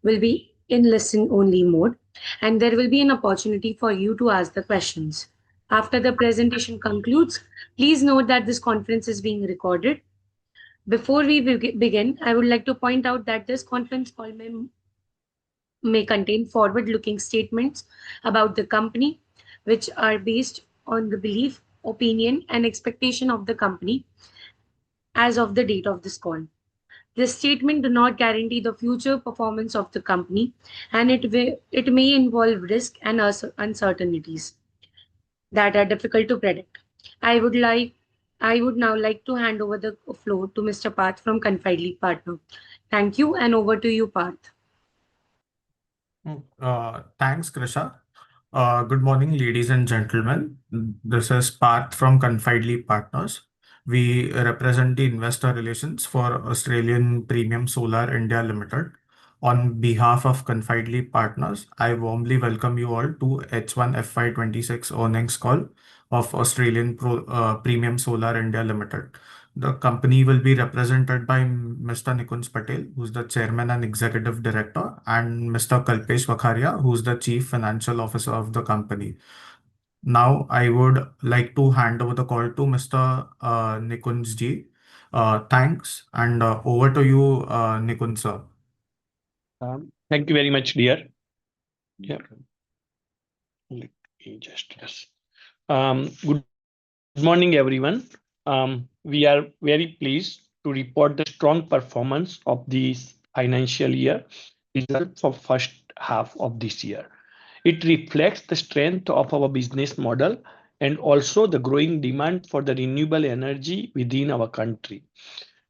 will be in listen only mode, and there will be an opportunity for you to ask the questions. After the presentation concludes, please note that this conference is being recorded. Before we begin, I would like to point out that this conference call may contain forward looking statements about the company, which are based on the belief, opinion, and expectation of the company as of the date of this call. This statement do not guarantee the future performance of the company, and it may involve risk and uncertainties that are difficult to predict. I would like I would now like to hand over the floor to Mr. Parth from Confidely Partner. Thank you, and over to you, Parth. Thanks, Krisha. Good morning, ladies and gentlemen. This is Parth from Confidely Partners. We represent the investor relations for Australian Premium Solar India Ltd. On behalf of Confidely Partners, I warmly welcome you all to H1 FY26 earnings call of Premium Solar India Ltd. The company will be represented by Mr. Nikunj Patel, who's the Chairman and Executive Director, and Mr. Kalpesh Vakharia, who's the Chief Financial Officer of the company. Now, I would like to hand over the call to Mr. Nikunj ji. Thanks, and over to you, Nikunj sir. Thank you very much, dear. Yeah. Let me just yes. Good morning, everyone. We are very pleased to report the strong performance of this financial year result for first half of this year. It reflects the strength of our business model and also the growing demand for the renewable energy within our country.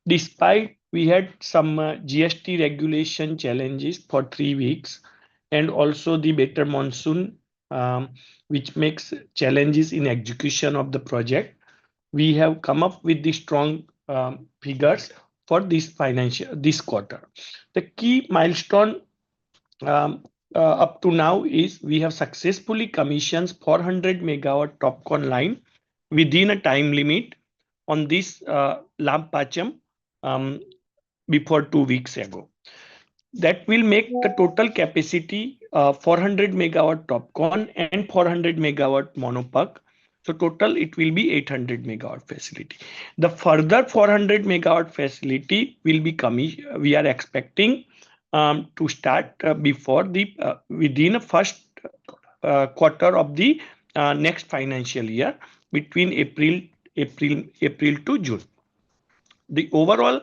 Despite we had some GST regulation challenges for 3 weeks and also the better monsoon, which makes challenges in execution of the project, we have come up with the strong figures for this quarter. The key milestone up to now is we have successfully commissioned 400 megawatt TOPCon line within a time limit on this Lampacham before 2 weeks ago. That will make the total capacity 400 megawatt TOPCon and 400 megawatt monopark. So total it will be 800 megawatt facility. The further 400 megawatt facility will be coming. We are expecting to start before the within the first quarter of the next financial year, between April to June. The overall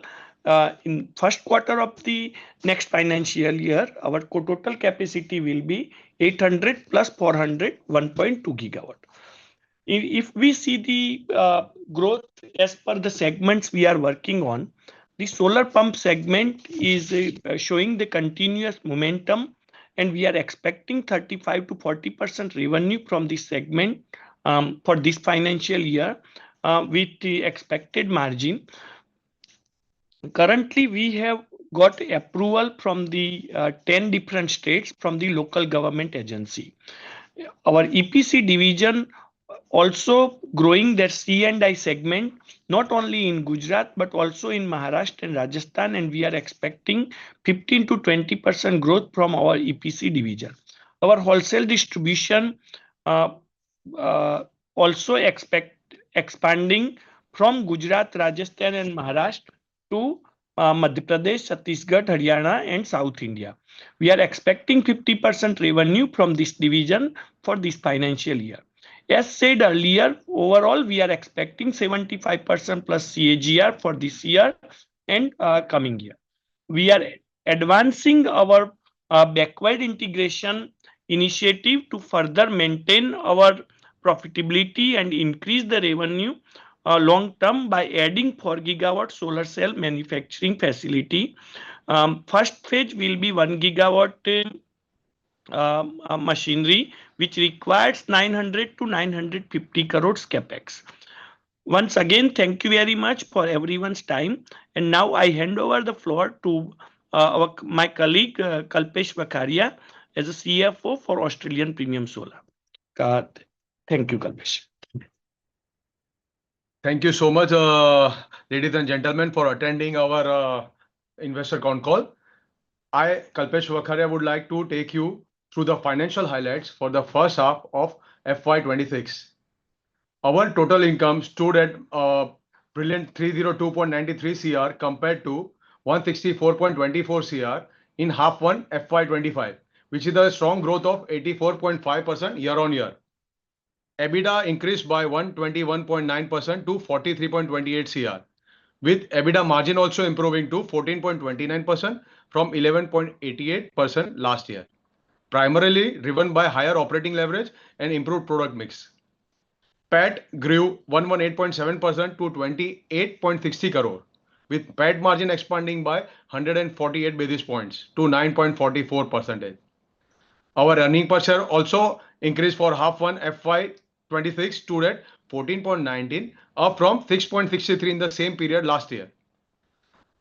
in first quarter of the next financial year, our total capacity will be 800 plus 400, 1.2 gigawatt. If we see the growth as per the segments we are working on, the solar pump segment is showing the continuous momentum, and we are expecting 35 to 40% revenue from this segment for this financial year with the expected margin. Currently, we have got approval from the 10 different states from the local government agency. Our EPC division also growing their C&I segment, not only in Gujarat, but also in Maharashtra and Rajasthan, and we are expecting 15 to 20% growth from our EPC division. Our wholesale distribution also expanding from Gujarat, Rajasthan and Maharashtra to Madhya Pradesh, Chhattisgarh, Haryana and South India. We are expecting 50% revenue from this division for this financial year. As said earlier, overall we are expecting 75% plus CAGR for this year and coming year. We are advancing our backward integration initiative to further maintain our profitability and increase the revenue long term by adding 4 gigawatt solar cell manufacturing facility. First phase will be 1 gigawatt machinery, which requires 900 to 950 crores capex. Once again, thank you very much for everyone's time. And now I hand over the floor to my colleague Kalpesh Vakharia as a CFO for Australian Premium Solar. Thank you, Kalpesh. Thank you so much, ladies and gentlemen, for attending our investor con call. I, Kalpesh Vakharia, would like to take you through the financial highlights for the first half of FY26. Our total income stood at brilliant 302.93 CR compared to 164.24 CR in half 1 FY25, which is a strong growth of 84.5% year on year. EBITDA increased by 121.9% to 43.28 CR, with EBITDA margin also improving to 14.29% from 11.88% last year, primarily driven by higher operating leverage and improved product mix. PAT grew 118.7% to 28.60 crore, with PAT margin expanding by 148 basis points to 9.44%. Our earning per share also increased for half 1 FY26 to at 14.19, up from 6.63 in the same period last year.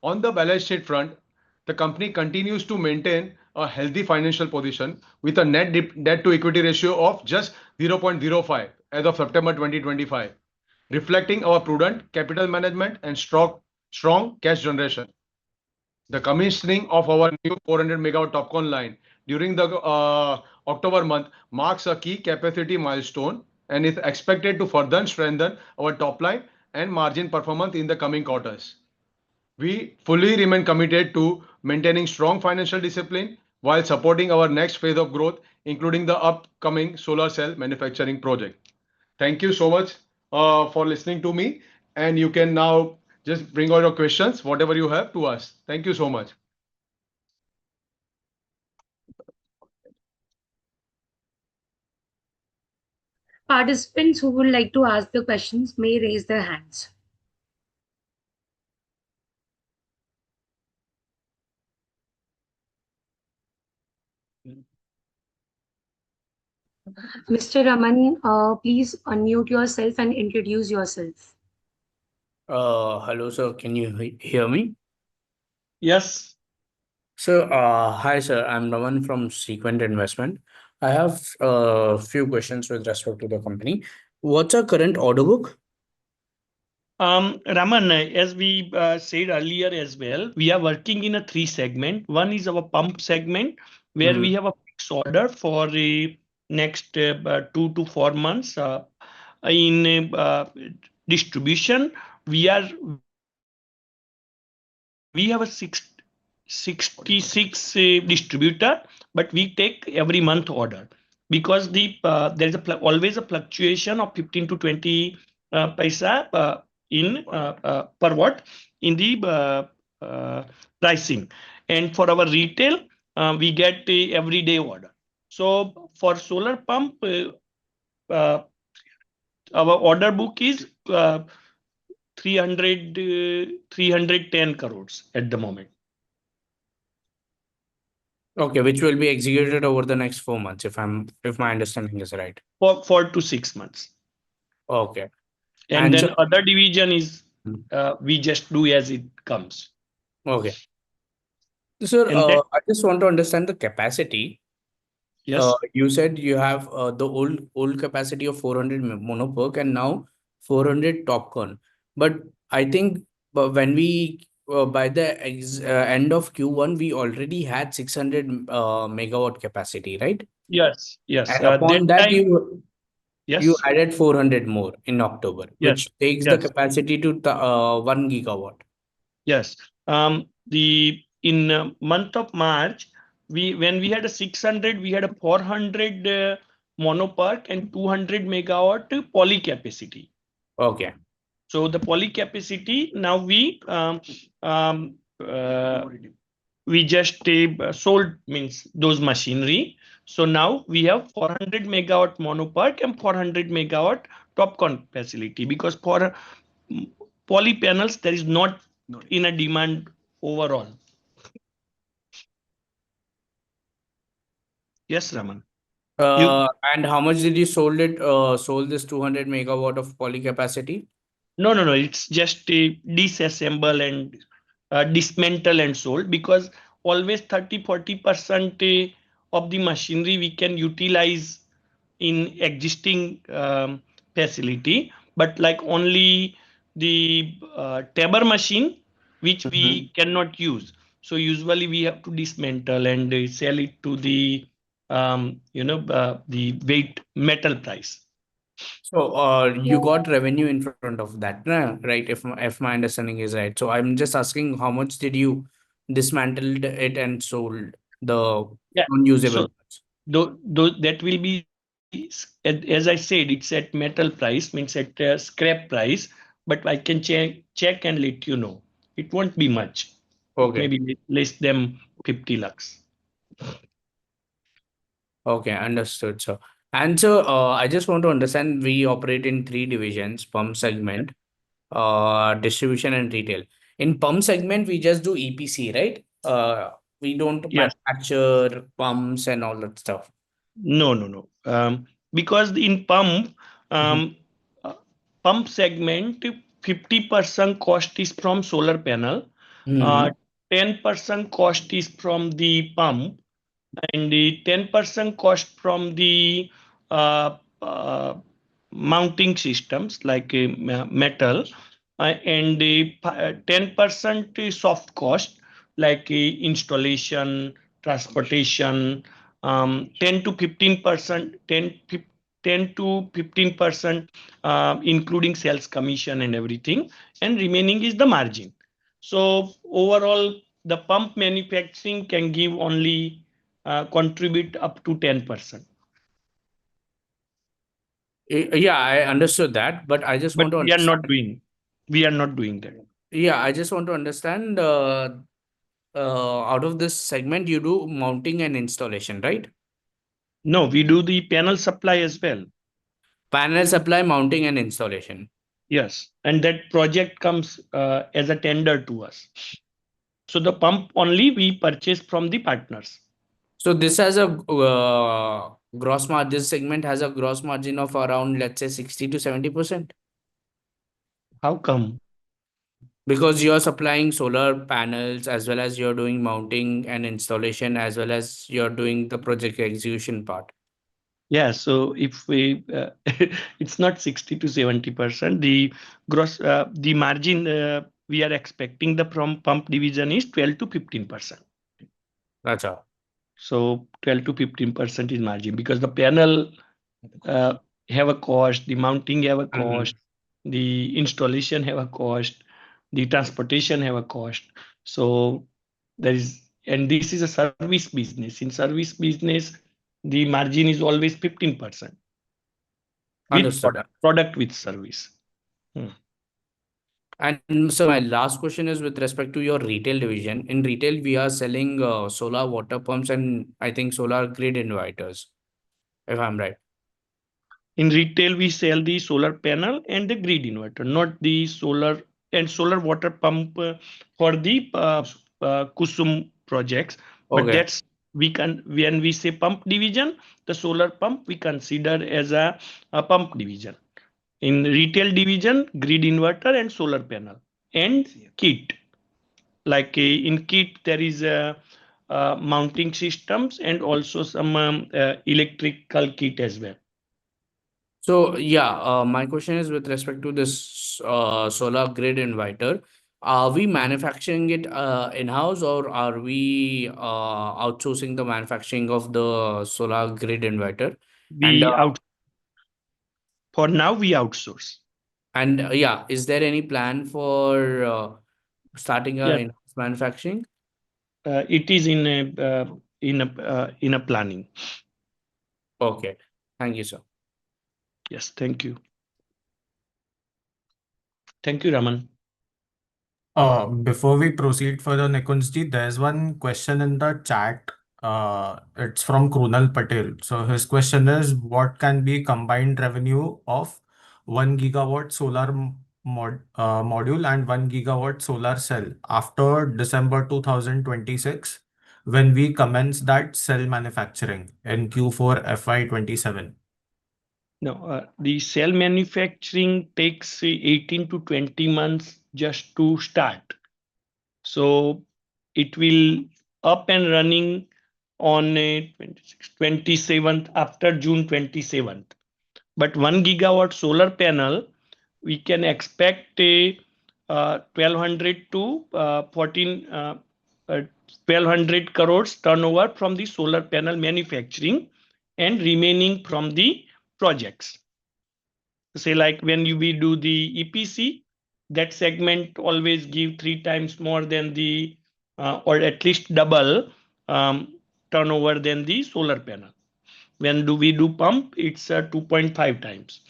On the balance sheet front, the company continues to maintain a healthy financial position with a net debt to equity ratio of just 0.05 as of September 2025, reflecting our prudent capital management and strong cash generation. The commissioning of our new 400 megawatt TOPCon line during the October month marks a key capacity milestone and is expected to further strengthen our top line and margin performance in the coming quarters. We fully remain committed to maintaining strong financial discipline while supporting our next phase of growth, including the upcoming solar cell manufacturing project. Thank you so much for listening to me, and you can now just bring all your questions, whatever you have to us. Thank you so much. Participants who would like to ask the questions may raise their hands. Mr. Raman, please unmute yourself and introduce yourself. Hello, sir. Can you hear me? Yes. So, hi, sir. I'm Raman from Sequent Investment. I have a few questions with respect to the company. What's our current order book? Raman, as we said earlier as well, we are working in a three segment. One is our pump segment, where we have a fixed order for the next 2 to 4 months. In distribution, we have a 66 distributor, but we take every month order because there is always a fluctuation of 15 to 20 paisa in per watt in the pricing. And for our retail, we get a everyday order. So for solar pump, our order book is 310 crores at the moment. Okay, which will be executed over the next 4 months, if my understanding is right. For 4 to 6 months. Okay. And then other division is we just do as it comes. Okay. Sir, I just want to understand the capacity. Yes. You said you have the old capacity of 400 monoperk and now 400 TOPCon. But I think when we by the end of Q1, we already had 600 megawatt capacity, right? Yes. Yes. And upon that time, you added 400 more in October, which takes the yes. capacity to 1 gigawatt. Yes. In month of March, when we had a 600, we had a 400 monopark and 200 megawatt poly capacity. Okay. So the poly capacity now we just sold means those machinery. So now we have 400 megawatt monopark and 400 megawatt TOPCon facility, because for poly panels there is not in a demand overall. Yes, Raman. And how much did you sold this 200 megawatt of poly capacity? No. It's just disassemble and dismantle and sold, because always 30-40% of the machinery we can utilize in existing facility, but like only the tabber machine which we cannot use. So usually we have to dismantle and sell it to the the weight metal price. So you got revenue in front of that, right? If my understanding is right. So I'm just asking how much did you dismantled it and sold the Yeah. unusable So parts? that will be, as I said, it's at metal price, means at scrap price, but I can check and let you know. It won't be much. It may Okay. be less than 50 lakhs. Okay, understood, sir. And so I just want to understand, we operate in three divisions: pump segment, distribution and retail. In pump segment, we just do EPC, right? We don't Yes. manufacture pumps and all that stuff. No. Because in Mhm. uh, pump segment, 50% cost is from solar panel, uh, Mhm. 10% cost is from the pump, and the 10% cost from the uh, uh, mounting systems like metal, and the 10% is soft cost like installation, transportation, 10 to 15%, 10 to 15%, including sales commission and everything, and remaining is the margin. So overall, the pump manufacturing can give only contribute up to 10%. Yeah, I understood that, but I just But want to we are not understand. doing. We are not doing that. Yeah, I just want to understand. Out of this segment, you do mounting and installation, right? No, we do the panel supply as well. Panel supply, mounting, and installation. Yes, and that project comes as a tender to us. So the pump only we purchase from the partners. So this has a gross margin. This segment has a gross margin of around, let's say, 60 to 70%. How come? Because you're supplying solar panels as well as you're doing mounting and installation as well as you're doing the project execution part. Yeah, so if we, it's not 60 to 70%. The margin we are expecting the from pump division is 12 to 15%. That's all. So 12 to 15% is margin because the panel uh, have a cost, the mounting have a Mhm. cost, the installation have a cost, the transportation have a cost. So there is, and this is a service business. In service business, the margin is always 15% with Understood. product with service. Hmm. And so my last question is with respect to your retail division. In retail, we are selling solar water pumps and I think solar grid inverters, if I'm right. In retail, we sell the solar panel and the grid inverter, not the solar and solar water pump for the Kusum projects. But Okay. that's, we can, when we say pump division, the solar pump we consider as a pump division. In retail division, grid inverter and solar panel and kit. Like in kit, there is a mounting systems and also some electrical kit as well. So yeah, my question is with respect to this solar grid inverter. Are we manufacturing it in-house or are we outsourcing the manufacturing of the solar grid inverter? And We out For now we outsource. yeah, is there any plan for starting a Yes, in-house manufacturing? it is in a planning. Okay, thank you, sir. Yes, thank you. Thank you, Raman. Before we proceed further, Nikunj, there's one question in the chat. It's from Krunal Patel. So his question is, what can be combined revenue of 1 gigawatt solar module and 1 gigawatt solar cell after December 2026 when we commence that cell manufacturing in Q4 FY27? No, the cell manufacturing takes 18 to 20 months just to start. So it will up and running on 27th after June 27th. But 1 gigawatt solar panel, we can expect a 1200 to 14 1,200 crores turnover from the solar panel manufacturing and remaining from the projects. Say like when we do the EPC, that segment always give 3 times more than the or at least double turnover than the solar panel. When we do pump, it's 2.5 times.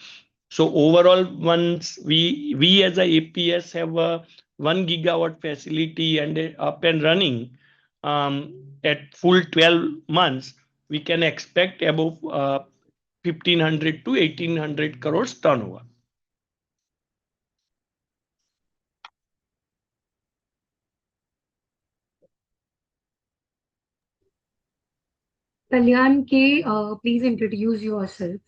So overall, once we as a APS have a 1 gigawatt facility and up and running at full 12 months, we can expect above 1,500 to 1,800 crores turnover. Kalyan K, please introduce yourself.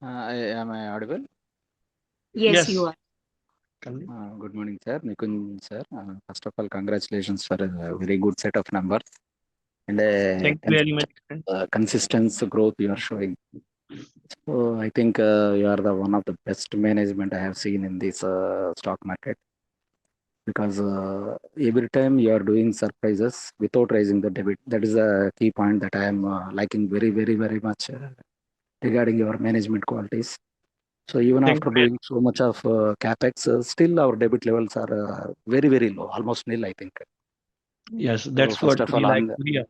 Am I audible? Yes, you Yes. are. Good morning, sir. Nikun, sir. First of all, congratulations for a very good set of numbers and Thank you very much. consistent growth you are showing. So I think you are the one of the best management I have seen in this stock market, because every time you are doing surprises without raising the debit. That is a key point that I am liking very, very, very much regarding your management qualities. So even Thank after you. doing so much of capex, still our debit levels are very, very low, almost nil, I think. Yes, So that's first what of we all, like to hear.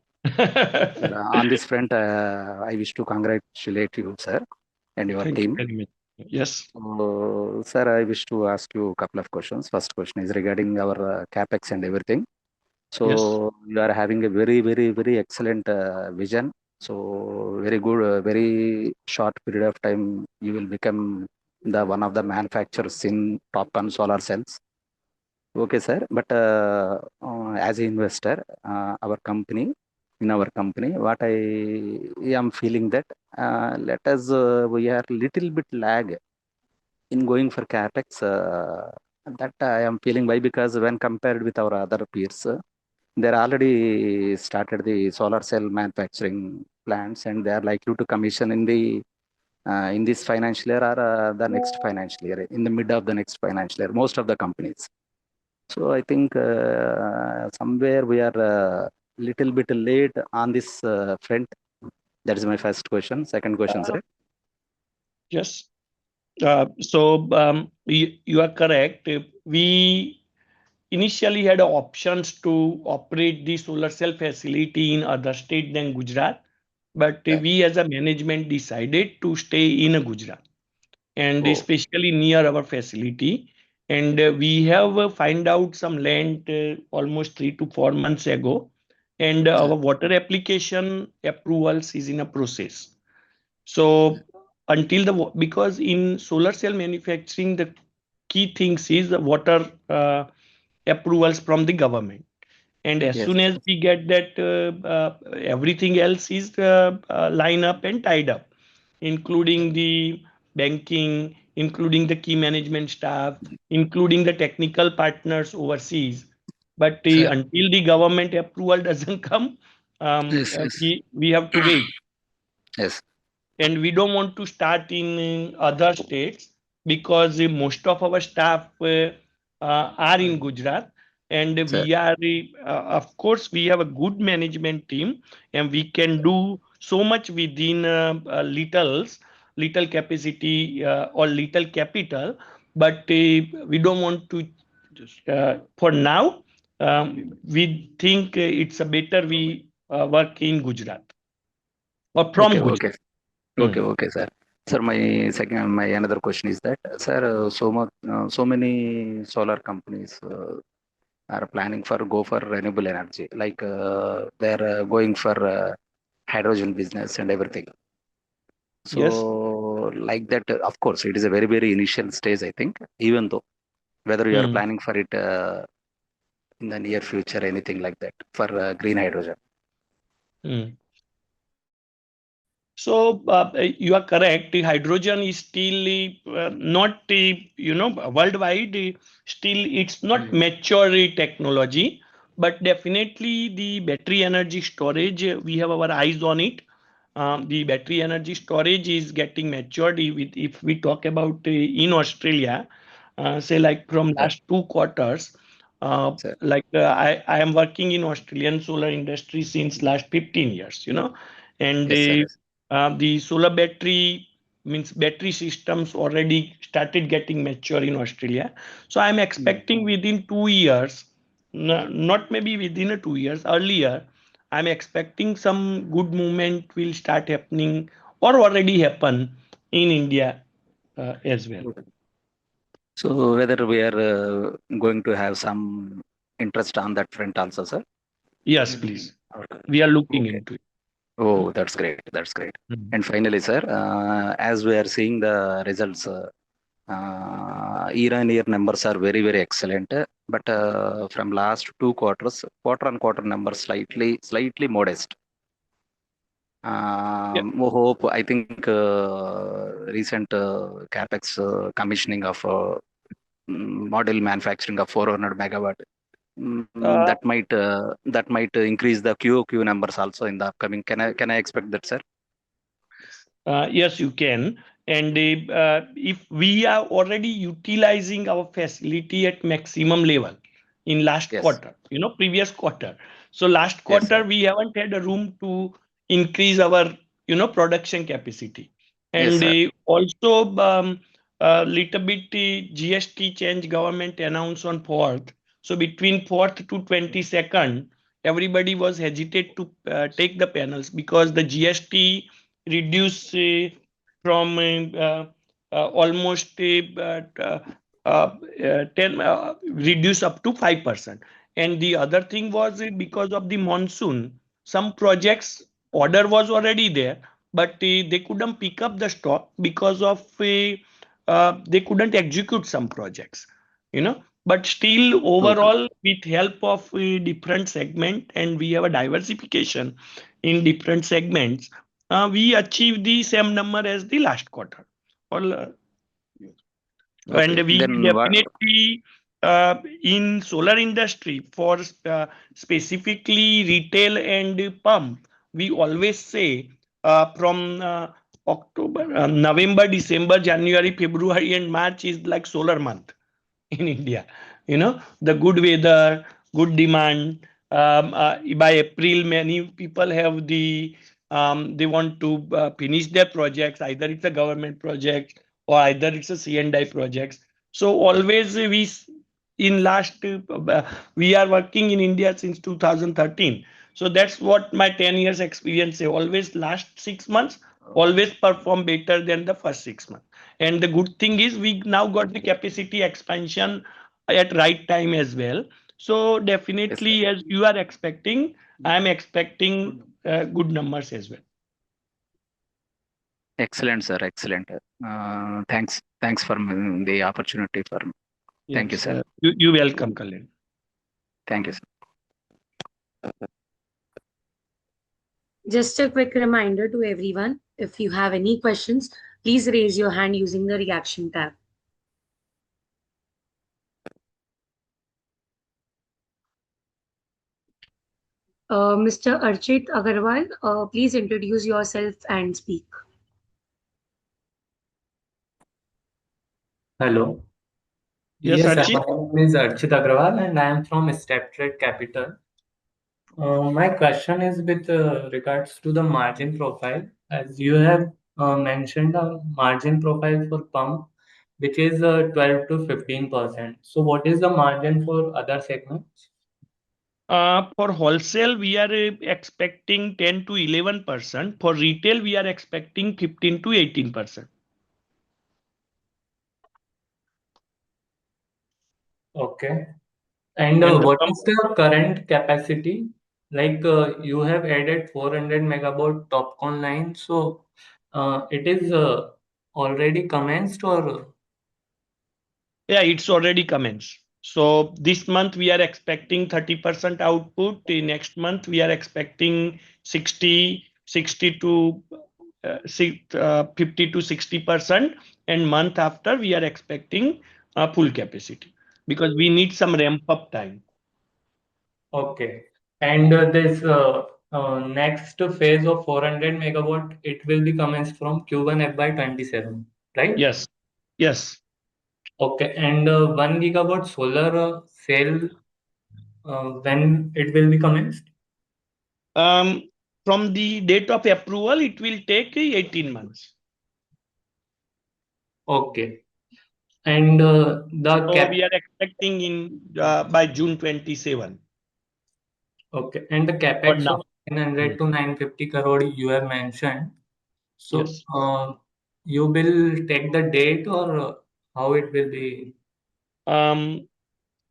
on this front, I wish to congratulate you, sir, and your Thank you team. very much. Yes. So, sir, I wish to ask you a couple of questions. First question is regarding our capex and everything. So you are having a very, very, very excellent vision. So very good, very short period of time, you will become the one of the manufacturers in top on solar cells. Okay, sir. But as an investor, in our company, what I am feeling that we are little bit lag in going for capex. That I am feeling why, because when compared with our other peers, they're already started the solar cell manufacturing plants, and they are likely to commission in this financial year or the next financial year, in the mid of the next financial year, most of the companies. So I think somewhere we are little bit late on this front. That is my first question. Second question, sir. Yes. So you are correct. We initially had options to operate the solar cell facility in other state than Gujarat, but we as a management decided to stay in Gujarat and Oh, especially near our facility. And we have find out some land almost 3 to 4 months ago, and our water application approvals is in a process. So until because in solar cell manufacturing, the key things is the water approvals from the government. And as yes, soon as we get that, everything else is line up and tied up, including the banking, including the key management staff, including the technical partners overseas. But sir. until the government approval doesn't come, Yes, yes, we have to wait. yes, And we don't want to start in other states because most of our staff are in Gujarat, and sir. we are of course we have a good management team, and we can do so much within little capacity or little capital, but we don't want to for now. We think it's a better we work in Gujarat or Okay, from okay. Gujarat. Okay, Hmm. okay, sir. Sir, my another question is that, sir, so many solar companies are planning for go for renewable energy, like they're going for hydrogen business and everything. Yes. So, like that, of course, it is a very, very initial stage, I think. Even though whether you are Hmm. planning for it in the near future, anything like that for green hydrogen. Hmm. So you are correct. The hydrogen is still not worldwide. Still, it's not mature technology, but definitely the battery energy storage. We have our eyes on it. The battery energy storage is getting matured. If we talk about in Australia, say like from Sir. last 2 quarters, Sir. I am working in Australian solar industry since last 15 years, and Yes, sir. the solar battery means battery systems already started getting mature in Australia. So I'm expecting within 2 years, not maybe within a 2 years, earlier, I'm expecting some good movement will start happening or already happen in India as well. So whether we are going to have some interest on that front also, sir? Yes, please. Okay. We are looking Okay. into it. Oh, that's great. That's great. Mhm. And finally, sir, as we are seeing the results, year-on-year numbers are very, very excellent. But from last 2 quarters, quarter-on-quarter numbers slightly modest. Yeah. Hope I think recent capex commissioning of model manufacturing of 400 megawatt. Uh, That might increase the QOQ numbers also in the upcoming. Can I expect that, sir? Yes, you can. And if we are already utilizing our facility at maximum level in last Yes. quarter, previous quarter. So last Yes, quarter, sir. we haven't had a room to increase our, production capacity. Yes, And sir. also, little bit GST change government announced on 4th. So between 4th to 22nd, everybody was hesitate to take the panels because the GST reduce from almost 10 reduce up to 5%. And the other thing was because of the monsoon, some projects order was already there, but they couldn't pick up the stock because of they couldn't execute some projects, but still Okay. overall with help of different segment, and we have a diversification in different segments, we achieved the same number as the last quarter. And Okay. we Then what? definitely in solar industry for specifically retail and pump, we always say from October, November, December, January, February, and March is like solar month in India. The good weather, good demand. By April, many people have they want to finish their projects. Either it's a government project or either it's a C&I projects. So always in last we are working in India since 2013. So that's what my 10 years experience say. Always last 6 months always perform better than the first 6 months. And the good thing is we now got the capacity expansion at right time as well. So Yes, sir. definitely, as you are expecting, I am expecting good numbers as well. Excellent, sir. Excellent. Thanks for the opportunity for. Thank you, Yes, sir. you welcome, Kalyan. Thank you, sir. Just a quick reminder to everyone, if you have any questions, please raise your hand using the reaction tab. Mr. Archit Agarwal, please introduce yourself and speak. Hello. Yes, Yes, sir. Archit. My name is Archit Agrawal and I am from StepTrade Capital. My question is with regards to the margin profile. As you have mentioned, a margin profile for pump, which is 12 to 15%. So, what is the margin for other segments? For wholesale, we are expecting 10 to 11%. For retail, we are expecting 15 to 18%. Okay. And And the what pump, is the current capacity? Like you have added 400 megawatt TOPCon line, so it is already commenced or yeah, it's already commenced. So this month we are expecting 30% output. The next month we are expecting 60 to 50 to 60%, and month after we are expecting full capacity because we need some ramp up time. okay? And this next phase of 400 megawatt, it will be commenced from Q1 FY27, right? Yes, yes. Okay, and 1 gigawatt solar cell when it will be commenced? From the date of approval, it will take 18 months. Okay. And So we are expecting in by June 27. Okay. And the For capex now. of 900 to 950 crore you have mentioned. So Yes. you will take the date or how it will be?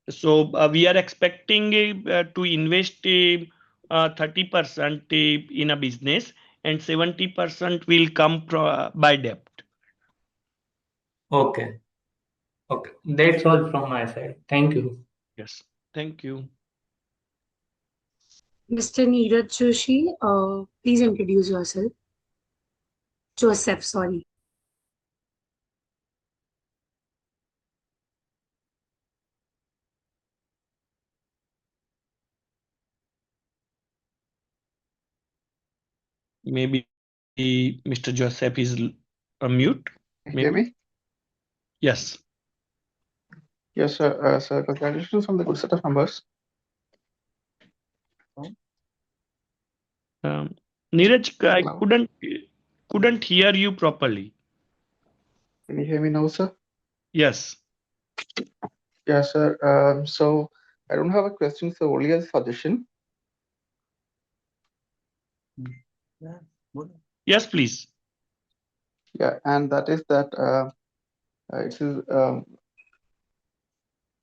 So we are expecting to invest 30% in a business and 70% will come by debt. Okay. Okay. That's all from my side. Thank you. Yes. Thank you. Mr. Neeraj Joshi, please introduce yourself. Joseph, sorry. Maybe Mr. Joseph is on mute. Can you hear me? Yes. Yes, sir. So congratulations on the good set of numbers. Neeraj, I Hello. couldn't hear you properly. Can you hear me now, sir? Yes. Yes, sir. So I don't have a question, so only a suggestion. Yes, please. Yeah, and that is that it is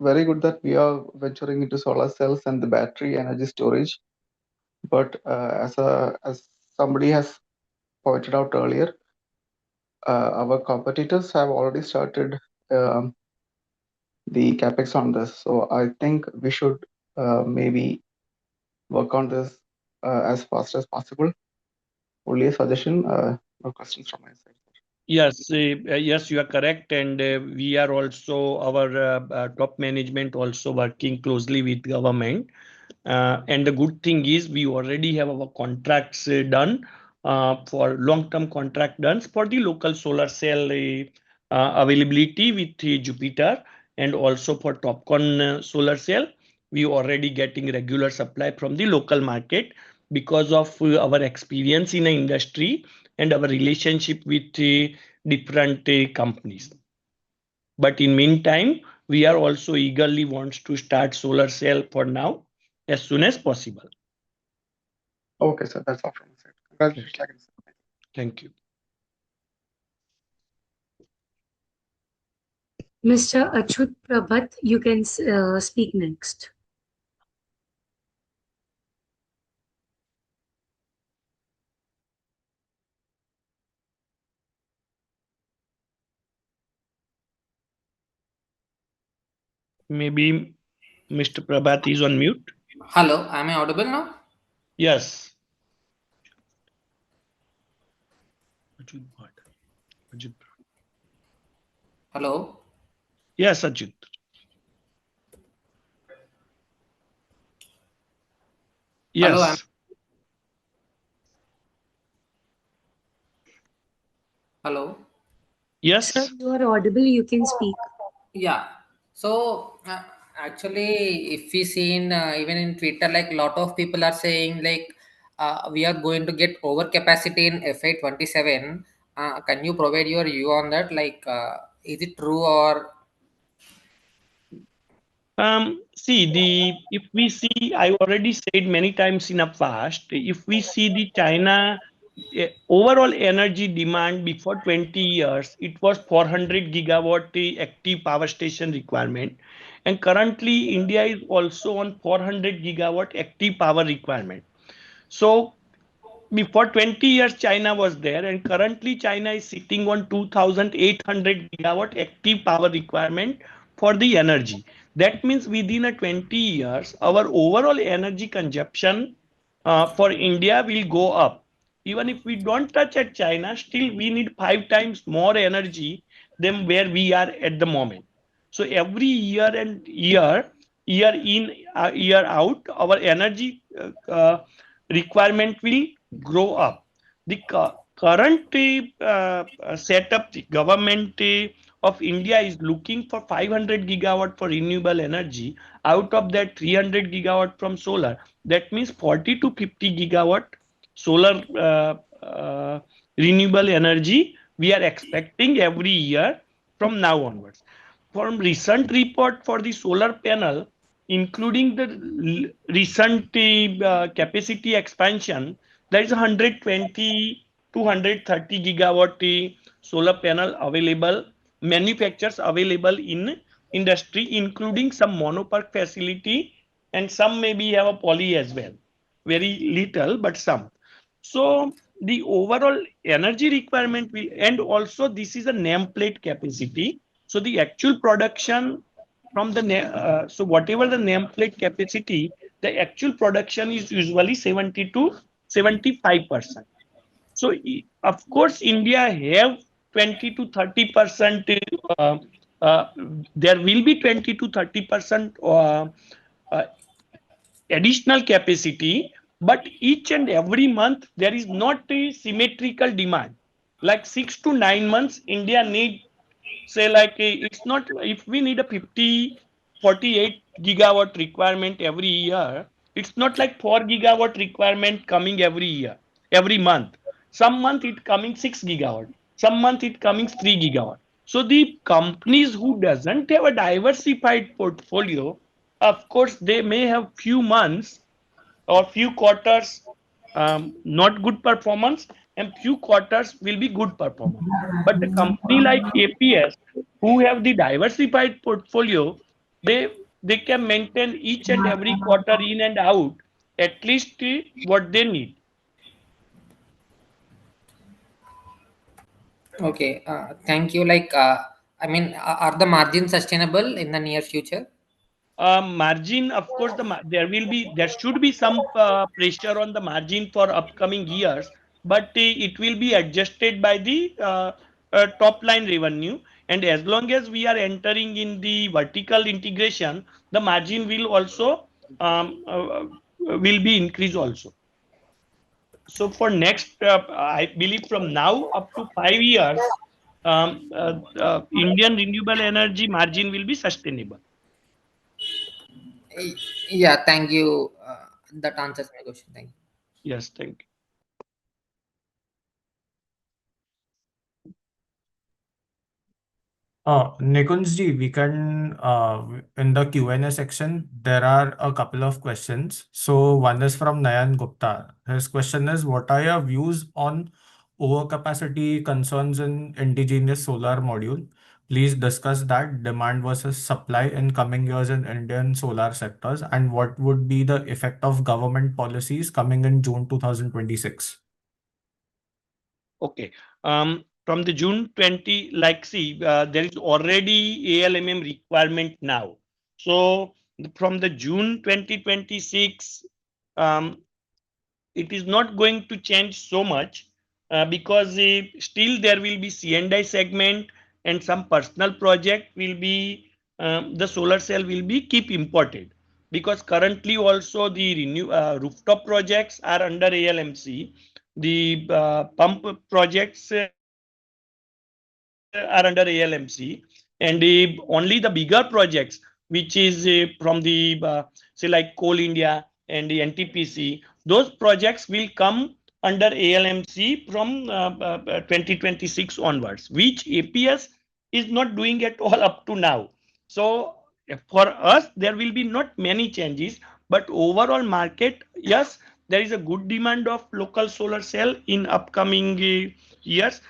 very good that we are venturing into solar cells and the battery energy storage. But as somebody has pointed out earlier, our competitors have already started the capex on this. So I think we should maybe work on this as fast as possible. Only a suggestion, no questions from my side. Yes, yes, you are correct, and we are also our top management also working closely with government. And the good thing is we already have our contracts done for long-term contract done for the local solar cell availability with Jupiter, and also for TopCon solar cell. We already getting regular supply from the local market because of our experience in the industry and our relationship with different companies. But in meantime, we are also eagerly wants to start solar cell for now as soon as possible. Okay, sir, that's all from my side. Congratulations again, sir. Thank you. Mr. Achut Prabhat, you can speak next. Maybe Mr. Prabhat is on mute. Hello, am I audible now? Yes. Hello. Yes, Ajit. Hello, Yes. Hello. Yes. Sir, you are audible. You can speak. Yeah. So actually, if we see in even in Twitter, like a lot of people are saying like we are going to get overcapacity in FY27. Can you provide your view on that? Like, is it true or? If we see, I already said many times in the past, if we see the China overall energy demand before 20 years, it was 400 gigawatt active power station requirement. And currently, India is also on 400 gigawatt active power requirement. So before 20 years, China was there, and currently China is sitting on 2,800 gigawatt active power requirement for the energy. That means within a 20 years, our overall energy consumption for India will go up. Even if we don't touch at China, still we need 5 times more energy than where we are at the moment. So every year and year in, year out, our energy requirement will grow up. The current setup, the government of India is looking for 500 gigawatt for renewable energy. Out of that, 300 gigawatt from solar. That means 40 to 50 gigawatt solar renewable energy we are expecting every year from now onwards. From recent report for the solar panel, including the recent capacity expansion, there is 120 to 130 gigawatt solar panel available, manufacturers available in industry, including some monopark facility, and some maybe have a poly as well. Very little, but some. So the overall energy requirement will, and also this is a nameplate capacity. So the actual production from the so whatever the nameplate capacity, the actual production is usually 70 to 75%. So of course, India have 20 to 30%. Uh, uh, there will be 20 to 30% uh, additional capacity, but each and every month there is not a symmetrical demand. Like 6 to 9 months, India need, say, like it's not, if we need a 48 gigawatt requirement every year, it's not like 4 gigawatt requirement coming every year, every month. Some month it coming 6 gigawatt, some month it coming 3 gigawatt. So the companies who doesn't have a diversified portfolio, of course they may have few months or few quarters not good performance, and few quarters will be good performance. But the company like APS, who have the diversified portfolio, they can maintain each and every quarter in and out at least what they need. Okay, thank you. I mean, are the margins sustainable in the near future? Margin, of course, there should be some pressure on the margin for upcoming years, but it will be adjusted by the top line revenue. And as long as we are entering in the vertical integration, the margin will also will be increased also. So for next, I believe from now up to 5 years, Indian renewable energy margin will be sustainable. Yeah, thank you. That answers my question. Thank you. Yes, thank you. Nikunj ji, we can in the Q&A section, there are a couple of questions. So one is from Nayan Gupta. His question is, what are your views on overcapacity concerns in indigenous solar module? Please discuss that demand versus supply in coming years in Indian solar sectors, and what would be the effect of government policies coming in June 2026? Okay. From the June 20, like, see, there is already ALMM requirement now. So from the June 2026, um, it is not going to change so much because still there will be C&I segment, and some personal project will be, the solar cell will be keep imported, because currently also the rooftop projects are under ALMC. The pump projects are under ALMC, and only the bigger projects, which is from the say like Coal India and the NTPC, those projects will come under ALMC from 2026 onwards, which APS is not doing at all up to now. So for us, there will be not many changes, but overall market, yes, there is a good demand of local solar cell in upcoming years.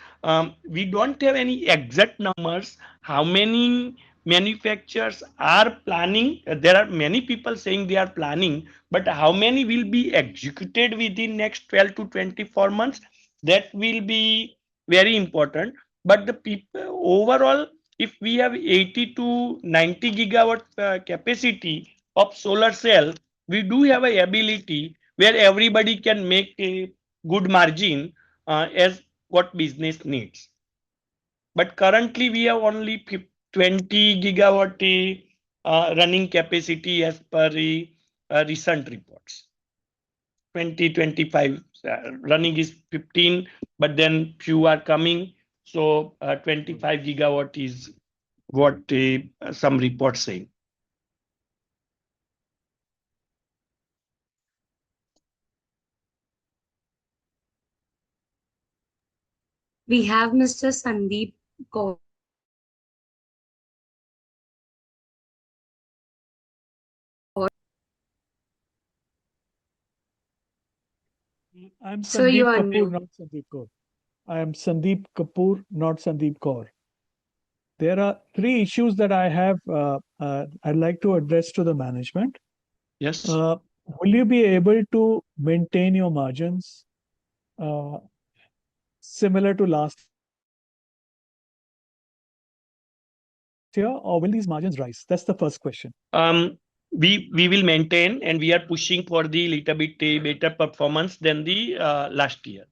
We don't have any exact numbers how many manufacturers are planning. There are many people saying they are planning, but how many will be executed within next 12 to 24 months, that will be very important. But the people overall, if we have 80 to 90 gigawatt capacity of solar cell, we do have a ability where everybody can make a good margin as what business needs. But currently we have only 20 gigawatt running capacity as per recent reports. 2025 running is 15, but then few are coming. So 25 gigawatt is what some reports saying. We have Mr. Sandeep Kaur. I'm So you Sandeep are Kapoor, new. not Sandeep Kaur. I am Sandeep Kapoor, not Sandeep Kaur. There are three issues that I have. I'd like to address to the management. Yes. Will you be able to maintain your margins uh, similar to last year, or will these margins rise? That's the first question. We will maintain, and we are pushing for the little bit better performance than the last year.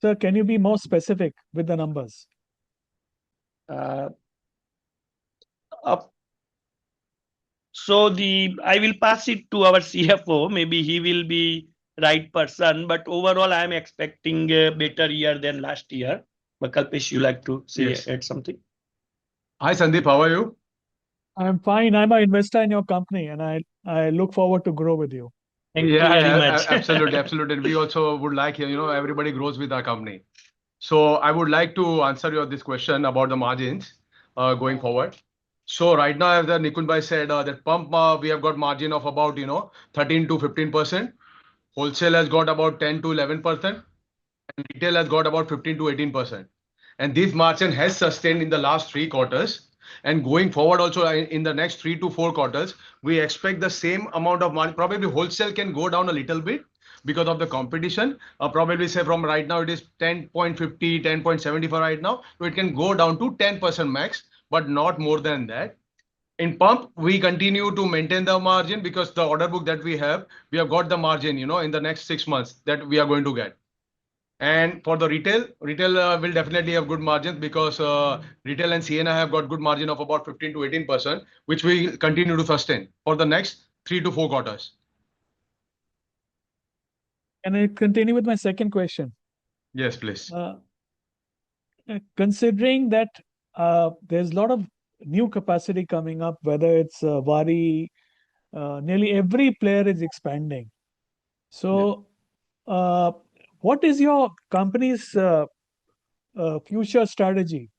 Sir, can you be more specific with the numbers? So I will pass it to our CFO. Maybe he will be right person. But overall, I am expecting a better year than last year. But Kalpesh, you like to say Yes. add something? Hi Sandeep, how are you? I'm fine. I'm an investor in your company, and I look forward to grow with you. Thank you very much. Absolutely, absolutely. And we also would like, everybody grows with our company. So I would like to answer this question about the margins going forward. So right now, as the Nikun bhai said, that pump we have got margin of about 13 to 15%. Wholesale has got about 10 to 11%, and retail has got about 15 to 18%. And this margin has sustained in the last 3 quarters. And going forward also in the next 3 to 4 quarters, we expect the same amount of margin. Probably wholesale can go down a little bit because of the competition. Probably say from right now it is 10.50, 10.74 right now. So it can go down to 10% max, but not more than that. In pump, we continue to maintain the margin because the order book that we have got the margin, in the next 6 months that we are going to get. And for the retail will definitely have good margins because retail and CNI have got good margin of about 15 to 18%, which we continue to sustain for the next 3 to 4 quarters. Can I continue with my second question? Yes, please. Considering that there's a lot of new capacity coming up, whether it's Wari, nearly every player is expanding. So, what is your company's future strategy?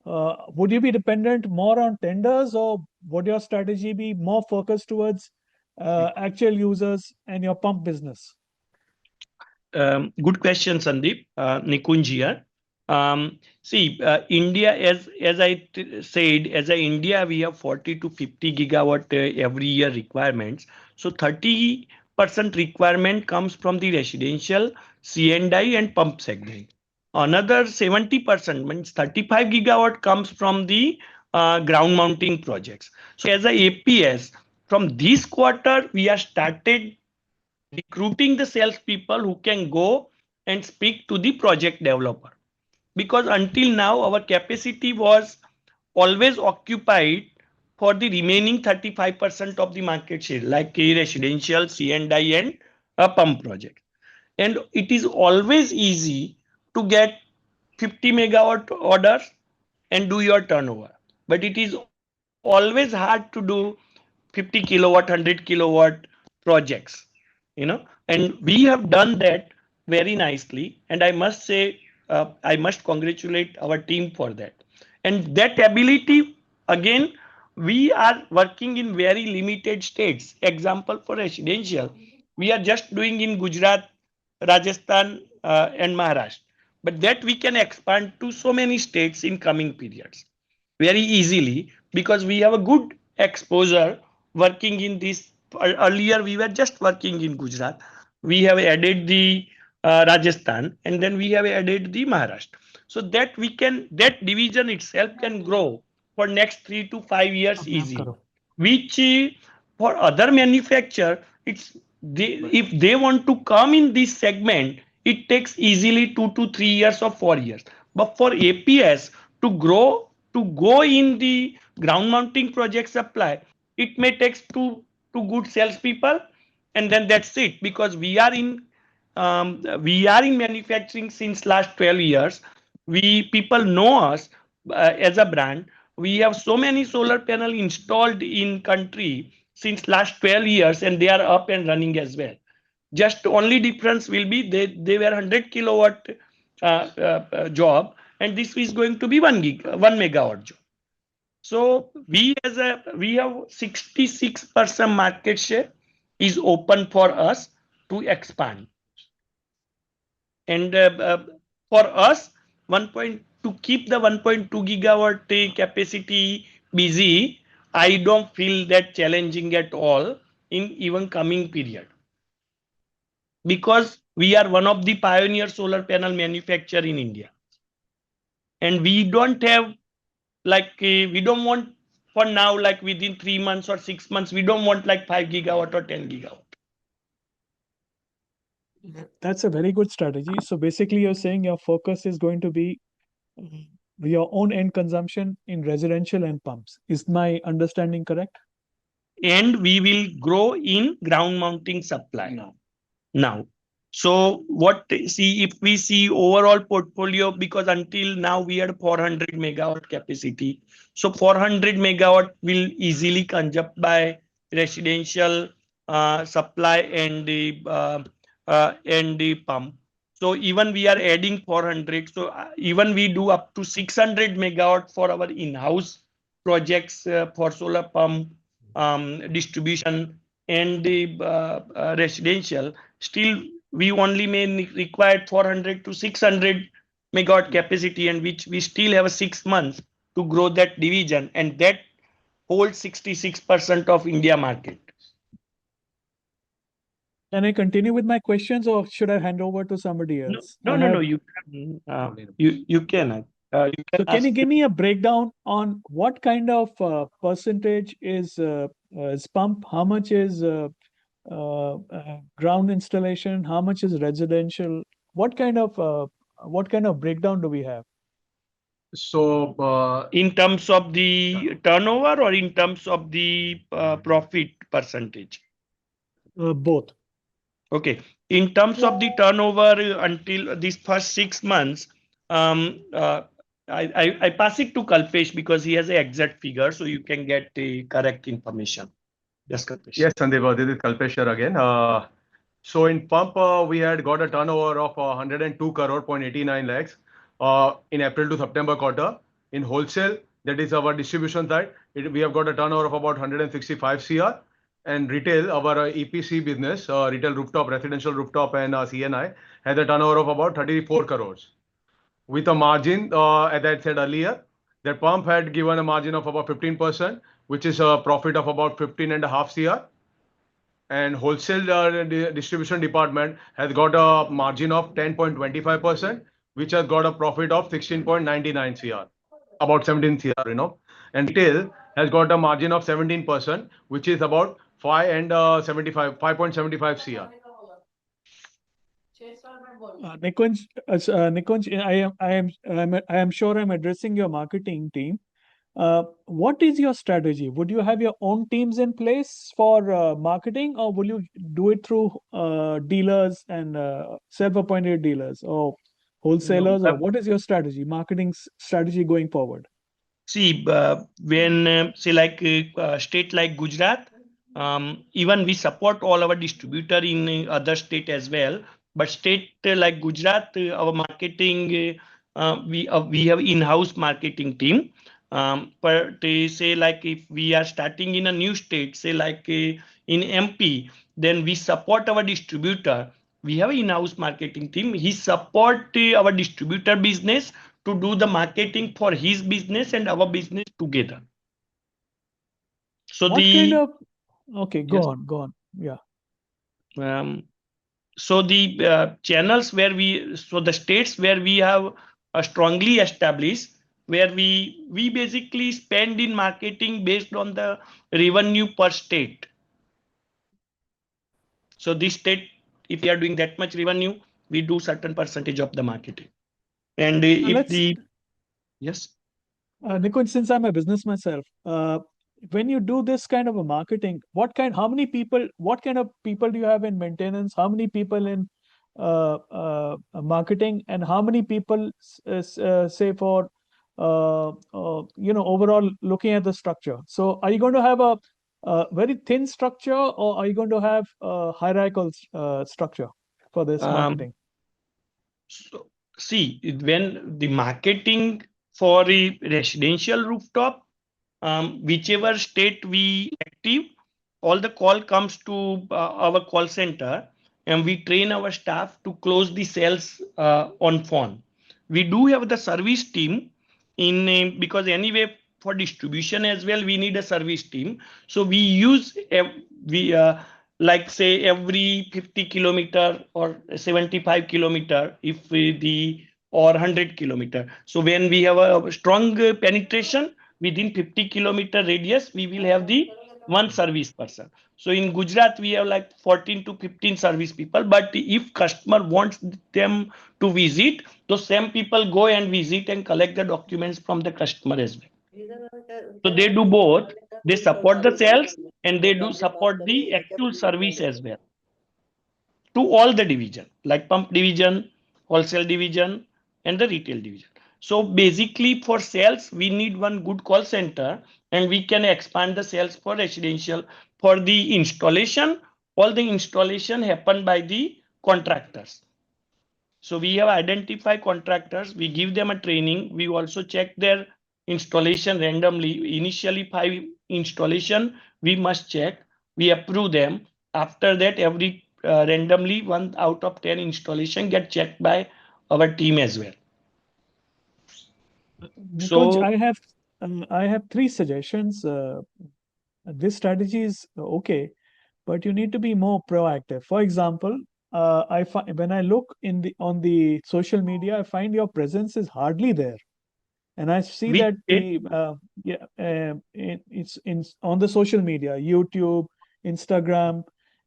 Would you be dependent more on tenders, or would your strategy be more focused towards actual users and your pump business? Good question, Sandeep. Nikunj here. See, India, as I said, as a India, we have 40 to 50 gigawatt every year requirements. So 30% requirement comes from the residential, C&I and pump segment. Another 70% means 35 gigawatt comes from the ground mounting projects. So as a APS, from this quarter, we are started recruiting the salespeople who can go and speak to the project developer. Because until now, our capacity was always occupied for the remaining 35% of the market share, like residential, C&I, and a pump project. And it is always easy to get 50 megawatt orders and do your turnover. But it is always hard to do 50 kilowatt, 100 kilowatt projects, and we have done that very nicely. And I must say, I must congratulate our team for that. And that ability, again, we are working in very limited states. Example for residential, we are just doing in Gujarat, Rajasthan, and Maharashtra. But that we can expand to so many states in coming periods very easily because we have a good exposure working in this. Earlier, we were just working in Gujarat. We have added the Rajasthan, and then we have added the Maharashtra. So that that division itself can grow for next 3 to 5 years easily. Which for other manufacturer, if they want to come in this segment, it takes easily 2 to 3 years or 4 years. But for APS to grow, to go in the ground mounting project supply, it may take two good salespeople, and then that's it. Because we are in manufacturing since last 12 years. People know us as a brand. we have so many solar panel installed in country since last 12 years, and they are up and running as well. Just only difference will be they were 100 kilowatt job, and this is going to be 1 megawatt job. So we have 66% market share is open for us to expand. And for us, to keep the 1.2 gigawatt capacity busy, I don't feel that challenging at all in even coming period. Because we are one of the pioneer solar panel manufacturer in India. And we don't have we don't want for now, like within 3 months or 6 months, we don't want like 5 gigawatt or 10 gigawatt. That's a very good strategy. So basically, you're saying your focus is going to be your own end consumption in residential and pumps. Is my understanding correct? And we will grow in ground mounting supply now. So if we see overall portfolio, because until now we had 400 megawatt capacity. So 400 megawatt will easily consumed by residential supply and the pump. So even we are adding 400. So even we do up to 600 megawatt for our in-house projects for solar pump distribution and the residential. Still, we only may require 400 to 600 megawatt capacity, and which we still have 6 months to grow that division, and that holds 66% of India market. Can I continue with my questions, or should I hand over to somebody else? No. You can. You can. So can you give me a breakdown on what kind of percentage is pump? How much is ground installation? How much is residential? What kind of breakdown do we have? So, in terms of the turnover or in terms of the profit percentage? Both. Okay. In terms of the turnover until these first 6 months, I pass it to Kalpesh because he has the exact figure, so you can get the correct information. Yes, Kalpesh. yes, Sandeep, this is Kalpesh here again. So in pump, we had got a turnover of 102 crore point 89 lakhs in April to September quarter. In wholesale, that is our distribution side, we have got a turnover of about 165 CR. And retail, our EPC business, retail rooftop, residential rooftop, and CNI has a turnover of about 34 crores. With a margin, as I said earlier, that pump had given a margin of about 15%, which is a profit of about 15.5 CR. And wholesale distribution department has got a margin of 10.25%, which has got a profit of 16.99 CR, about 17 CR, And retail has got a margin of 17%, which is about 5.75 CR. Nikunj, I am sure I'm addressing your marketing team. What is your strategy? Would you have your own teams in place for marketing, or will you do it through dealers and self-appointed dealers or wholesalers? Or what is your strategy, marketing strategy going forward? See, when say like state like Gujarat, even we support all our distributor in other state as well. But state like Gujarat, our marketing, we have in-house marketing team. But they say like if we are starting in a new state, say like in MP, then we support our distributor. We have in-house marketing team. He support our distributor business to do the marketing for his business and our business together. So okay, go on. Yeah. So the channels the states where we have strongly established, where we basically spend in marketing based on the revenue per state. So this state, if we are doing that much revenue, we do certain percentage of the marketing. And yes. Nikunj, since I'm a business myself, when you do this kind of a marketing, what kind of people do you have in maintenance? How many people in marketing, and how many people say for overall looking at the structure. So are you going to have a very thin structure, or are you going to have a hierarchical structure for this marketing? So see, when the marketing for a residential rooftop, whichever state we active, all the call comes to our call center, and we train our staff to close the sales on phone. We do have the service team in because anyway for distribution as well we need a service team. So we use we like say every 50 kilometer or 75 kilometer if the or 100 kilometer. So when we have a strong penetration within 50-kilometer radius, we will have the one service person. So in Gujarat, we have like 14 to 15 service people. But if customer wants them to visit, those same people go and visit and collect the documents from the customer as well. So they do both. They support the sales and they do support the actual service as well to all the division like pump division, wholesale division, and the retail division. So basically for sales, we need one good call center and we can expand the sales for residential. For the installation, all the installation happen by the contractors. So we have identified contractors, we give them a training, we also check their installation randomly. Initially 5 installation, we must check, we approve them. After that, every randomly 1 out of 10 installation get checked by our team as well. Nikunj, So I have 3 suggestions. This strategy is okay, but you need to be more proactive. For example, when I look on the social media, I find your presence is hardly there, and I see which that state? it's on the social media, YouTube, Instagram.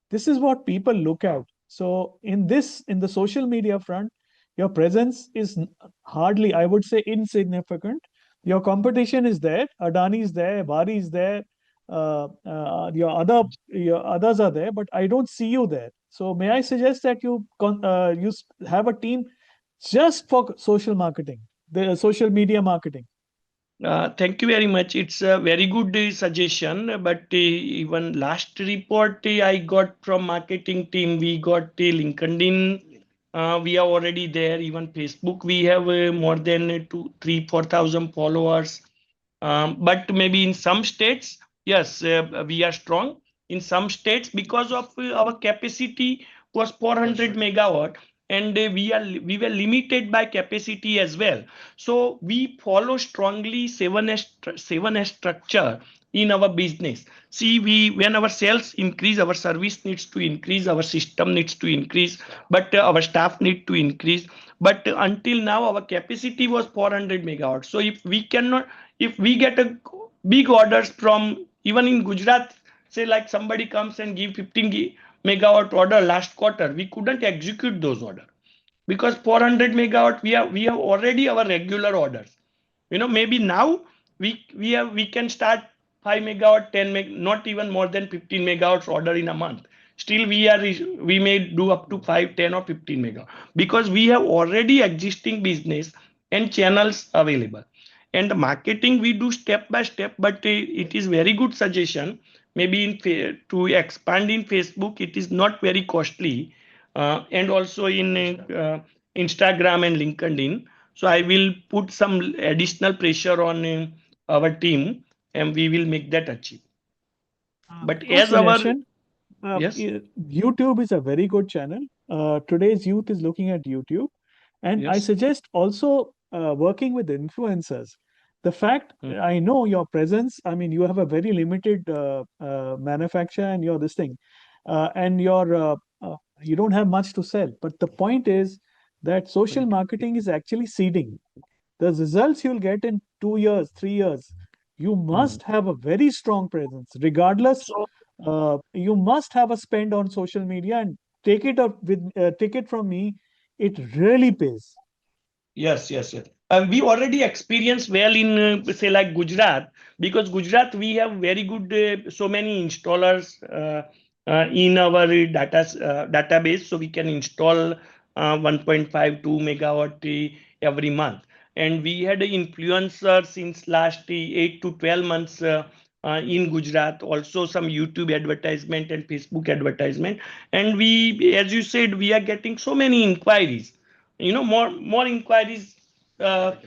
This is what people look at. So in the social media front, your presence is hardly, I would say, insignificant. Your competition is there. Adani is there. Bari is there. Your others are there, but I don't see you there. So may I suggest that you have a team just for social marketing, the social media marketing? Thank you very much. It's a very good suggestion. But even last report I got from marketing team, we got LinkedIn. We are already there. Even Facebook, we have more than 4,000 followers. But maybe in some states, yes, we are strong. In some states, because of our capacity was 400 megawatt, and we were limited by capacity as well. So we follow strongly 7S structure in our business. See, when our sales increase, our service needs to increase, our system needs to increase, but our staff need to increase. But until now, our capacity was 400 megawatts. So if we get a big orders from even in Gujarat, say like somebody comes and give 15 megawatt order last quarter, we couldn't execute those orders because 400 megawatt we have already our regular orders. Maybe now we can start 5 megawatt, 10 not even more than 15 megawatts order in a month. Still we may do up to 5, 10 or 15 megawatt because we have already existing business and channels available. And the marketing we do step by step, but it is very good suggestion. Maybe to expand in Facebook, it is not very costly, and also in Instagram and LinkedIn. So I will put some additional pressure on our team, and we will make that achieve. But First as our suggestion, yes, YouTube is a very good channel. Today's youth is looking at YouTube. And I yes, suggest also working with influencers. The fact I know your presence, I mean, you have a very limited manufacture and you're this thing, and you don't have much to sell. But the point is that social marketing is actually seeding. The results you'll get in 2 years, 3 years, you must have a very strong presence. Regardless, so you must have a spend on social media, and take it from me, it really pays. yes. We already experience well in say like Gujarat, because Gujarat we have very good so many installers in our database, so we can install 1.52 megawatt every month. and we had an influencer since last 8 to 12 months in Gujarat, also some YouTube advertisement and Facebook advertisement. And we, as you said, we are getting so many inquiries, more inquiries to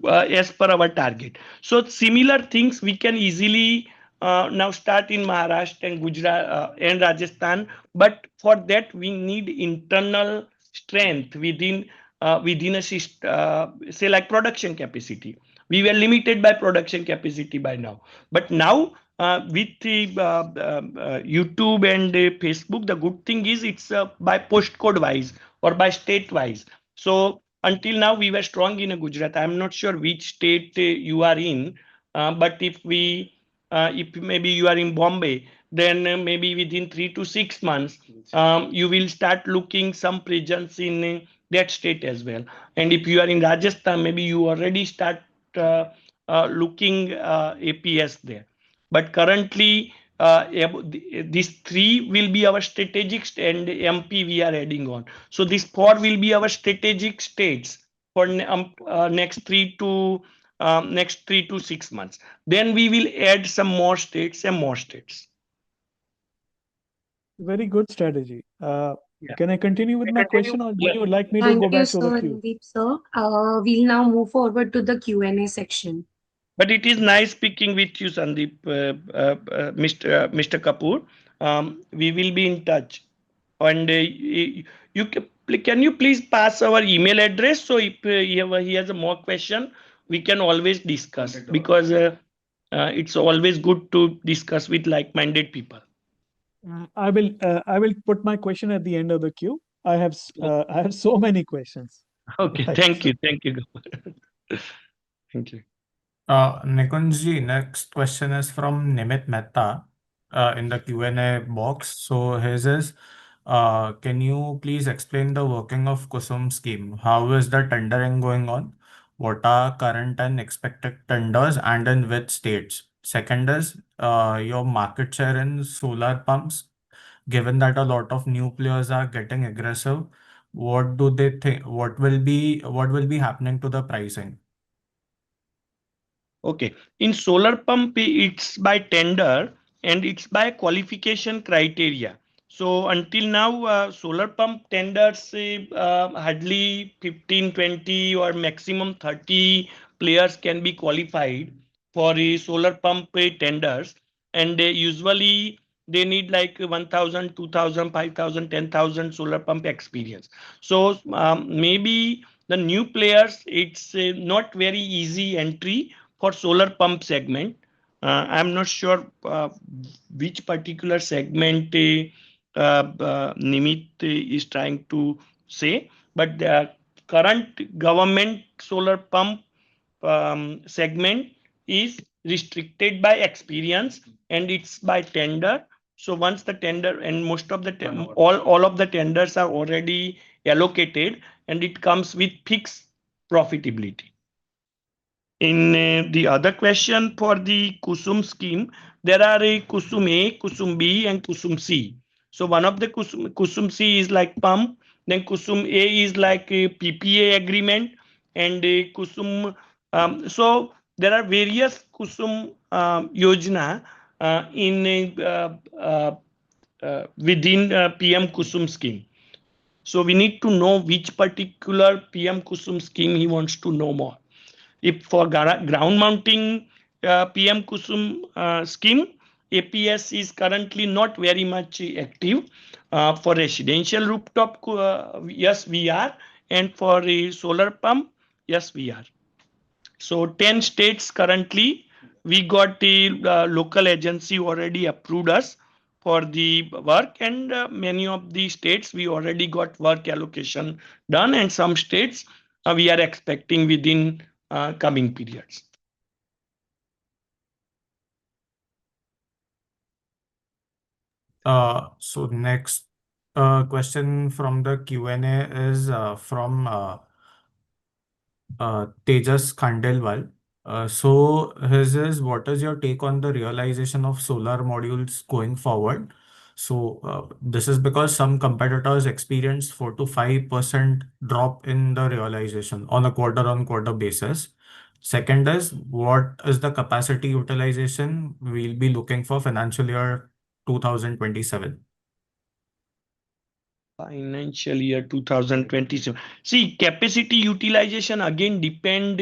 as per our target. So similar things we can easily now start in Maharashtra and Gujarat and Rajasthan. But for that we need internal strength within a say like production capacity. We were limited by production capacity by now, but now with the YouTube and Facebook, the good thing is it's by postcode wise or by state wise. So until now we were strong in Gujarat. I'm not sure which state you are in, but if maybe you are in Bombay, then maybe within 3 to 6 months you will start looking some presence in that state as well. And if you are in Rajasthan, maybe you already start uh, looking APS there. But currently, these three will be our strategic and MP we are adding on. So these four will be our strategic states for next 3 to 6 months. Then we will add some more states and more states. Very good strategy. Yeah. Can I continue with my question, or would you like me to Thank go you, back to the sir, queue? Sandeep, sir. We'll now move forward to the Q&A section. But it is nice speaking with you, Sandeep, Mr. Kapoor. We will be in touch. And can you please pass our email address? So if he has a more question, we can always discuss, because it's always good to discuss with like-minded people. I will put my question at the end of the queue. I have so many questions. Okay, Right, thank sir. you. Thank you. Thank you. Nikunji, next question is from Nimit Mehta in the Q&A box. So his is, can you please explain the working of Kusum scheme? How is the tendering going on? What are current and expected tenders and in which states? Second is your market share in solar pumps. Given that a lot of new players are getting aggressive, what do they think? What will be happening to the pricing? Okay. In solar pump, it's by tender and it's by qualification criteria. So until now, solar pump tenders, hardly 15, 20 or maximum 30 players can be qualified for a solar pump tenders. And usually they need like 1,000, 2,000, 5,000, 10,000 solar pump experience. So maybe the new players, it's not very easy entry for solar pump segment. I'm not sure which particular segment Nimit is trying to say, but the current government solar pump segment is restricted by experience and it's by tender. So once the tender, and most of the all of the tenders are already allocated, and it comes with fixed profitability. In the other question for the Kusum scheme, there are a Kusum A, Kusum B, and Kusum C. So one of the Kusum C is like pump, then Kusum A is like a PPA agreement, and a Kusum. So there are various Kusum Yojana within PM Kusum scheme. So we need to know which particular PM Kusum scheme he wants to know more. If for ground mounting PM Kusum scheme, APS is currently not very much active. For residential rooftop, yes, we are. And for a solar pump, yes, we are. So 10 states currently, we got the local agency already approved us for the work, and many of the states we already got work allocation done, and some states we are expecting within coming periods. So next question from the Q&A is from Tejas Khandelwal. So his is, what is your take on the realization of solar modules going forward? So this is because some competitors experienced 4 to 5% drop in the realization on a quarter-on-quarter basis. Second is, what is the capacity utilization we'll be looking for financial year 2027? Financial year 2027. See, capacity utilization again depend,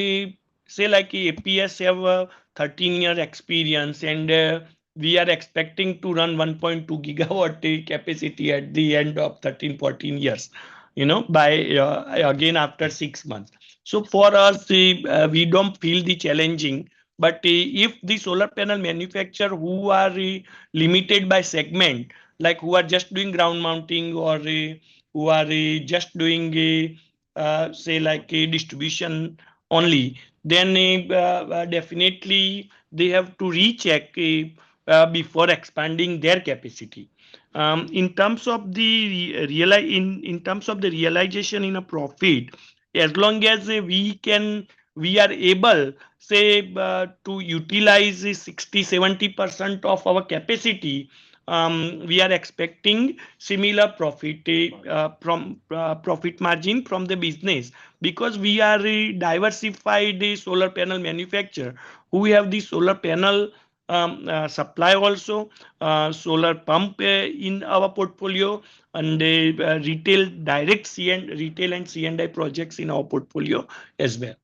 say like APS have a 13-year experience, and we are expecting to run 1.2 gigawatt capacity at the end of 13-14 years, by again after 6 months. So for us, we don't feel the challenging. But if the solar panel manufacturer who are limited by segment, like who are just doing ground mounting, or who are just doing say like a distribution only, then definitely they have to recheck before expanding their capacity. In terms of the in terms of the realization in a profit, as long as we are able, say, to utilize 60-70% of our capacity, we are expecting similar profit from profit margin from the business, because we are a diversified solar panel manufacturer who have the solar panel supply also, solar pump in our portfolio, and retail direct retail and C&I projects in our portfolio as well.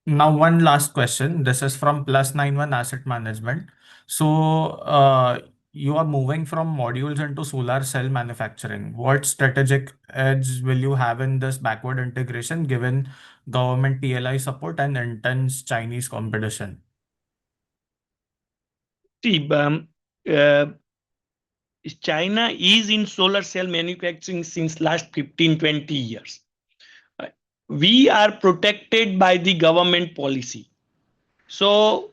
Now, one last question. This is from +91 Asset Management. So you are moving from modules into solar cell manufacturing. What strategic edge will you have in this backward integration given government PLI support and intense Chinese competition? See, China is in solar cell manufacturing since last 15-20 years. We are protected by the government policy. So,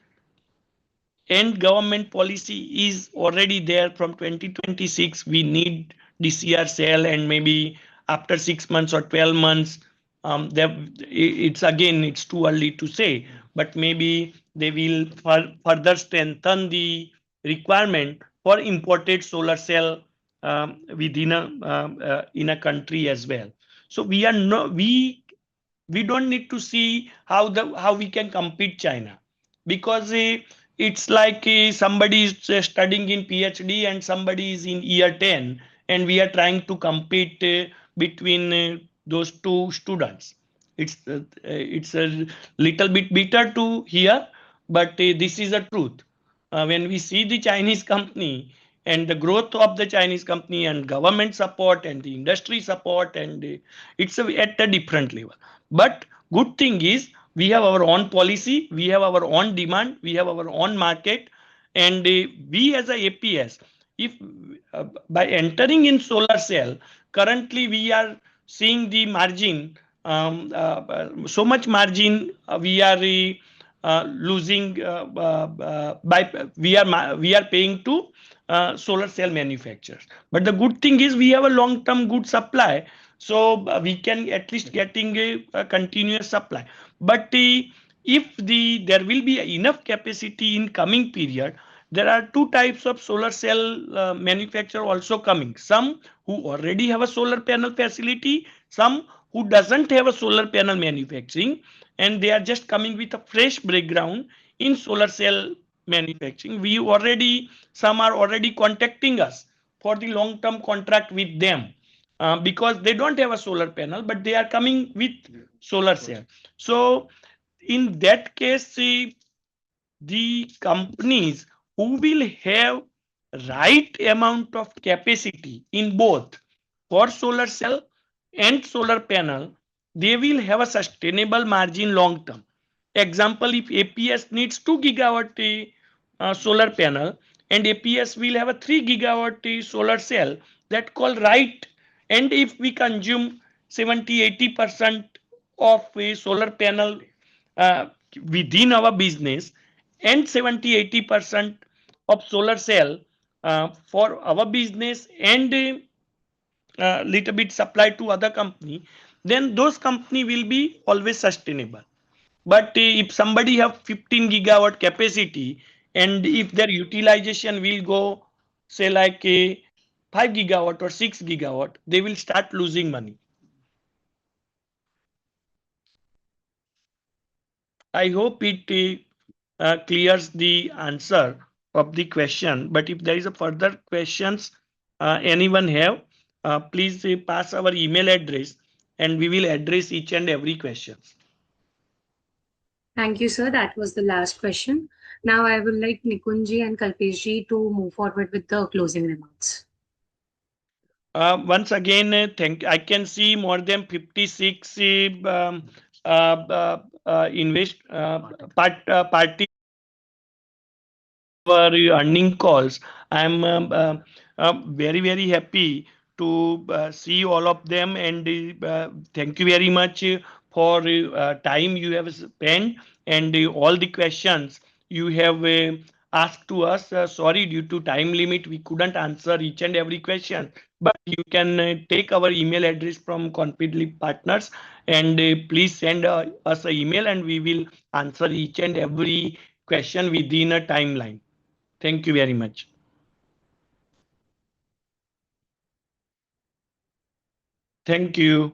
and government policy is already there from 2026. We need DCR cell, and maybe after 6 months or 12 months, it's too early to say, but maybe they will further strengthen the requirement for imported solar cell within in a country as well. So we don't need to see how we can compete China, because it's like somebody is studying in PhD and somebody is in year 10, and we are trying to compete between those two students. It's a little bit bitter to hear, but this is the truth. When we see the Chinese company and the growth of the Chinese company and government support and the industry support, and it's at a different level. But good thing is, we have our own policy, we have our own demand, we have our own market, and we as a APS, if by entering in solar cell, currently we are seeing the margin, so much margin we are losing by we are paying to solar cell manufacturers. But the good thing is, we have a long-term good supply, so we can at least getting a continuous supply. But if there will be enough capacity in coming period, there are two types of solar cell manufacturer also coming. Some who already have a solar panel facility, some who doesn't have a solar panel manufacturing, and they are just coming with a fresh background in solar cell manufacturing. Some are already contacting us for the long-term contract with them, because they don't have a solar panel, but they are coming with solar cell. So in that case, the companies who will have right amount of capacity in both for solar cell and solar panel, they will have a sustainable margin long term. Example, if APS needs 2 gigawatt solar panel, and APS will have a 3 gigawatt solar cell, that called right. And if we consume 70-80% of a solar panel within our business, and 70-80% of solar cell for our business, and little bit supply to other company, then those company will be always sustainable. But if somebody have 15 gigawatt capacity, and if their utilization will go say like a 5 gigawatt or 6 gigawatt, they will start losing money. I hope it clears the answer of the question. But if there is a further questions anyone have, please pass our email address and we will address each and every question. Thank you, sir. That was the last question. Now I would like Nikunji and Kalpeshji to move forward with the closing remarks. Once again, I can see more than 56 party our earning calls. I'm very very happy to see all of them, and thank you very much for time you have spent and all the questions you have asked to us. Sorry, due to time limit, we couldn't answer each and every question, but you can take our email address from Confidently Partners and please send us an email and we will answer each and every question within a timeline. Thank you very much. Thank you.